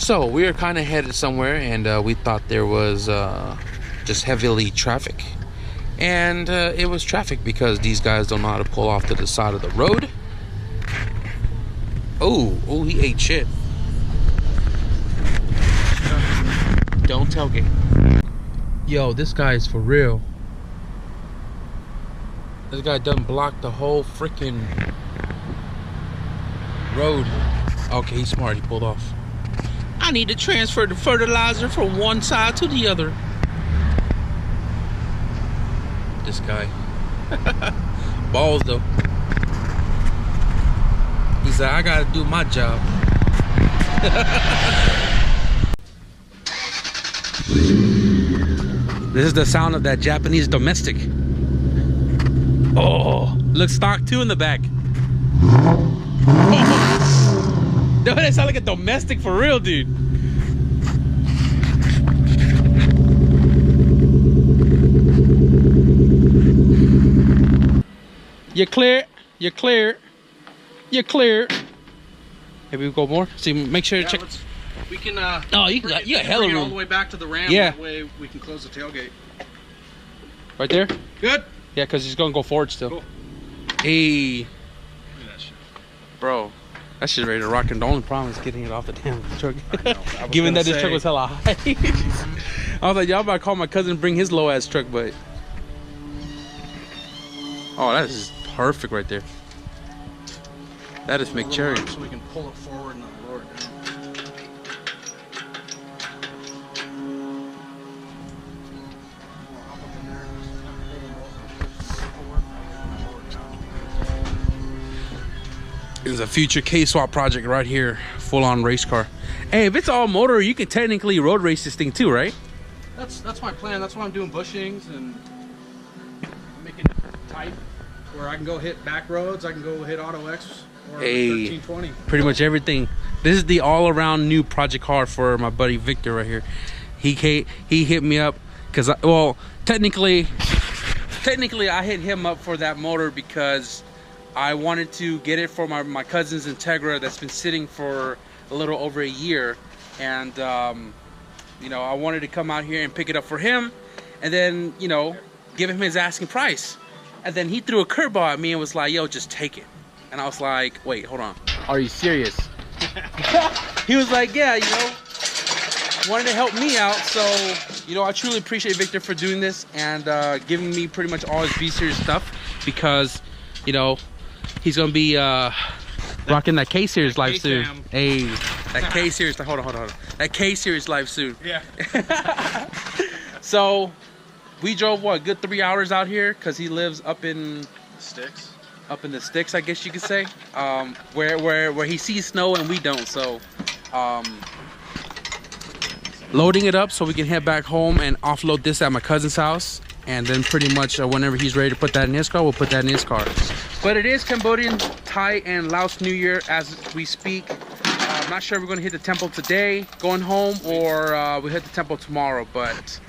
So we were kind of headed somewhere, and we thought there was just heavily traffic. And it was traffic because these guys don't know how to pull off to the side of the road. Oh, he ate shit. Don't tailgate. Yo, this guy is for real. This guy done blocked the whole freaking road. Okay, he's smart. He pulled off. I need to transfer the fertilizer from one side to the other. This guy. Balls though. He said, I gotta do my job. This is the sound of that Japanese domestic. Oh, looks stock too in the back. Oh. Dude, that sound like a domestic for real, dude. You're clear. You're clear. You're clear. Maybe we go more. See, make sure to check. We can. Oh, you got hella room all the way back to the Ram. Yeah. That way we can close the tailgate. Right there. Good. Yeah, because he's gonna go forward still. Cool. Hey. Look at that shit. Bro, that shit's ready to rock, and the only problem is getting it off the damn truck. I know. Given that this truck was hella high. I was like, y'all about to call my cousin and bring his low ass truck, but oh, that is perfect right there. That is McCherry. So we can pull it forward and lower it down. It's a future K-swap project right here, full-on race car. Hey, if it's all motor, you can technically road race this thing too, right? That's my plan. That's why I'm doing bushings and making it tight, where I can go hit back roads, I can go hit Auto X or 1320. Pretty much everything. This is the all-around new project car for my buddy Victor right here. He hit me up because well, technically I hit him up for that motor because I wanted to get it for my cousin's Integra that's been sitting for a little over a year, and you know, I wanted to come out here and pick it up for him, and then, you know, give him his asking price. And then he threw a curveball at me and was like, yo, just take it. And I was like, wait, hold on, are you serious? He was like, yeah, you know, wanted to help me out. So, you know, I truly appreciate Victor for doing this and giving me pretty much all his V-Series stuff, because, you know, he's gonna be rocking that K-Series life soon. Hey, that K-Series, hold on. That K-Series life soon. Yeah. So, we drove, what, a good 3 hours out here, because he lives up in Sticks. Up in the sticks, I guess you could say. Where he sees snow and we don't. So, loading it up so we can head back home and offload this at my cousin's house. And then pretty much whenever he's ready to put that in his car, we'll put that in his car. But it is Cambodian, Thai, and Laos New Year as we speak. I'm not sure if we're going to hit the temple today, going home, or we hit the temple tomorrow. But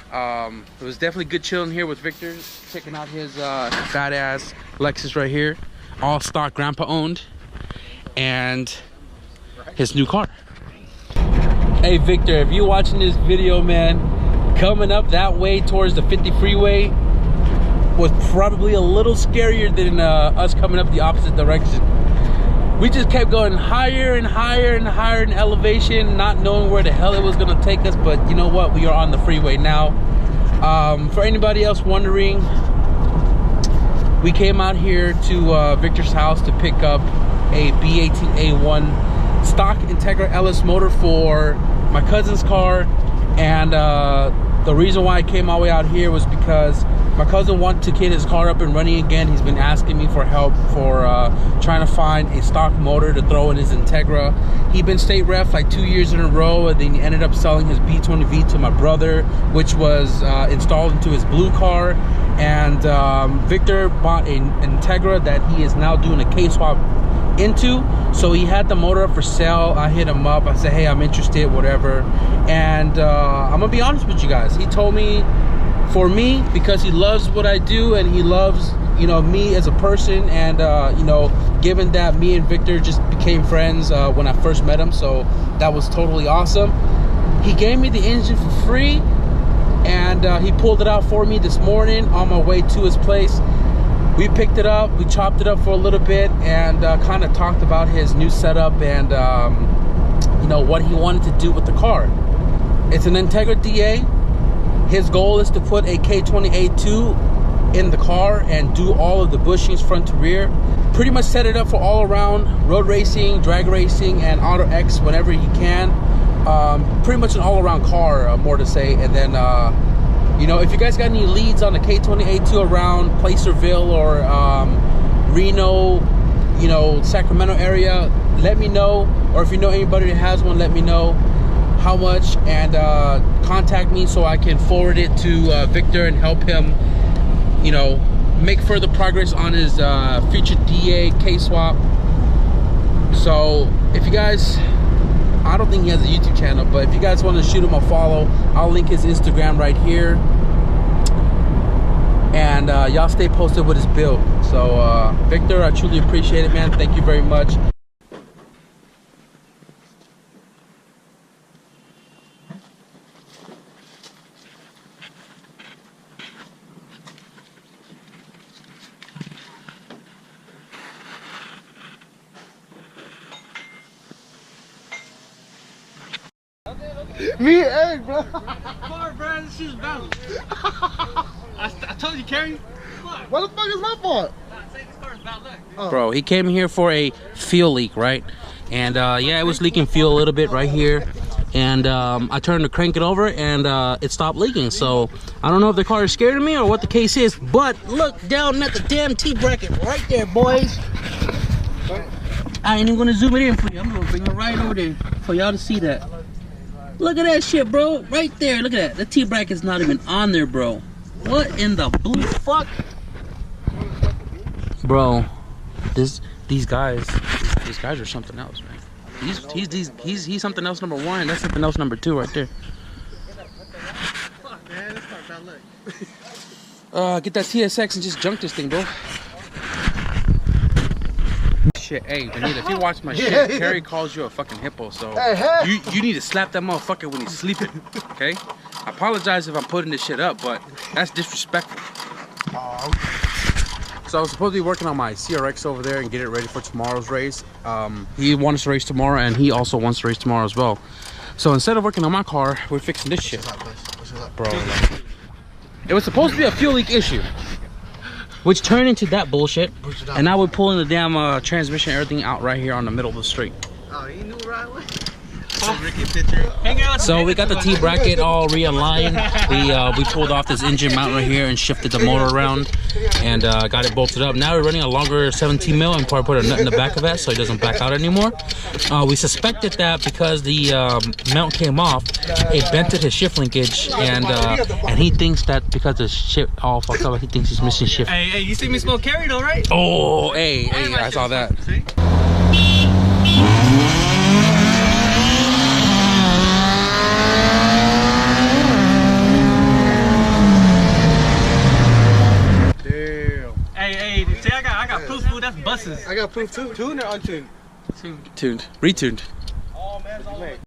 it was definitely good chilling here with Victor, checking out his badass Lexus right here, all stock, grandpa owned, and his new car. Hey Victor, if you're watching this video, man, coming up that way towards the 50 freeway was probably a little scarier than us coming up the opposite direction. We just kept going higher and higher and higher in elevation, not knowing where the hell it was gonna take us. But you know what? We are on the freeway now. For anybody else wondering, we came out here to Victor's house to pick up a B18A1 stock Integra LS motor for my cousin's car. And the reason why I came all the way out here was because my cousin wanted to get his car up and running again. He's been asking me for help for trying to find a stock motor to throw in his Integra. He'd been state ref like 2 years in a row, and then he ended up selling his B20V to my brother, which was installed into his blue car. And Victor bought an Integra that he is now doing a K-swap into. So he had the motor up for sale. I hit him up. I said, hey, I'm interested, whatever. And I'm gonna be honest with you guys. He told me, for me, because he loves what I do and he loves, you know, me as a person, and you know, given that me and Victor just became friends when I first met him, so that was totally awesome. He gave me the engine for free, and he pulled it out for me this morning on my way to his place. We picked it up, we chopped it up for a little bit, and kind of talked about his new setup and you know, what he wanted to do with the car. It's an Integra DA. His goal is to put a K20A2 in the car and do all of the bushings front to rear. Pretty much set it up for all around road racing, drag racing, and Auto X whenever he can. Pretty much an all around car, more to say. And then you know, if you guys got any leads on the K20A2 around Placerville or Reno, you know, Sacramento area, let me know. Or if you know anybody that has one, let me know how much, and contact me so I can forward it to Victor and help him, you know, make further progress on his future DA K-swap. So if you guys, I don't think he has a YouTube channel, but if you guys want to shoot him a follow, I'll link his Instagram right here, and y'all stay posted with his build. So Victor, I truly appreciate it, man. Thank you very much. Me and Eric, bro. Car, bro, this shit's valid. I told you, Kerry. What the fuck is my fault? This car is bad luck. Bro, he came here for a fuel leak, right? And yeah, it was leaking fuel a little bit right here. And I turned to crank it over, and it stopped leaking. So I don't know if the car is scared of me or what the case is, but look down at the damn T-bracket right there, boys. I ain't even gonna zoom it in for you. I'm gonna bring it right over there for y'all to see that. Look at that shit, bro. Right there. Look at that. The T-bracket's not even on there, bro. What in the blue fuck? Bro, these guys are something else, man. He's something else number one, and that's something else number two right there. Fuck, man, this car's bad luck. Get that TSX and just junk this thing, bro. Shit, hey, Benita, if you watch my shit, Kerry calls you a fucking hippo, so you need to slap that motherfucker when he's sleeping, okay? I apologize if I'm putting this shit up, but that's disrespectful. So I was supposed to be working on my CRX over there and get it ready for tomorrow's race. He wants to race tomorrow, and he also wants to race tomorrow as well. So instead of working on my car, we're fixing this shit. Bro, like, it was supposed to be a fuel leak issue, which turned into that bullshit, and now we're pulling the damn transmission, everything out right here on the middle of the street. Oh, you knew right away. So we got the T-bracket all realigned. We pulled off this engine mount right here and shifted the motor around, and got it bolted up. Now we're running a longer 17 mil, and probably put a nut in the back of that so it doesn't back out anymore. We suspected that because the mount came off, it bented his shift linkage, and he thinks that because the shit all fucked up, he thinks he's missing shift. Hey, you see me smoke Kerry though, right? Oh, hey, I saw that. See? I got proof, food. That's buses. I got proof too. Tuned or untuned? Tuned. Retuned. Oh man,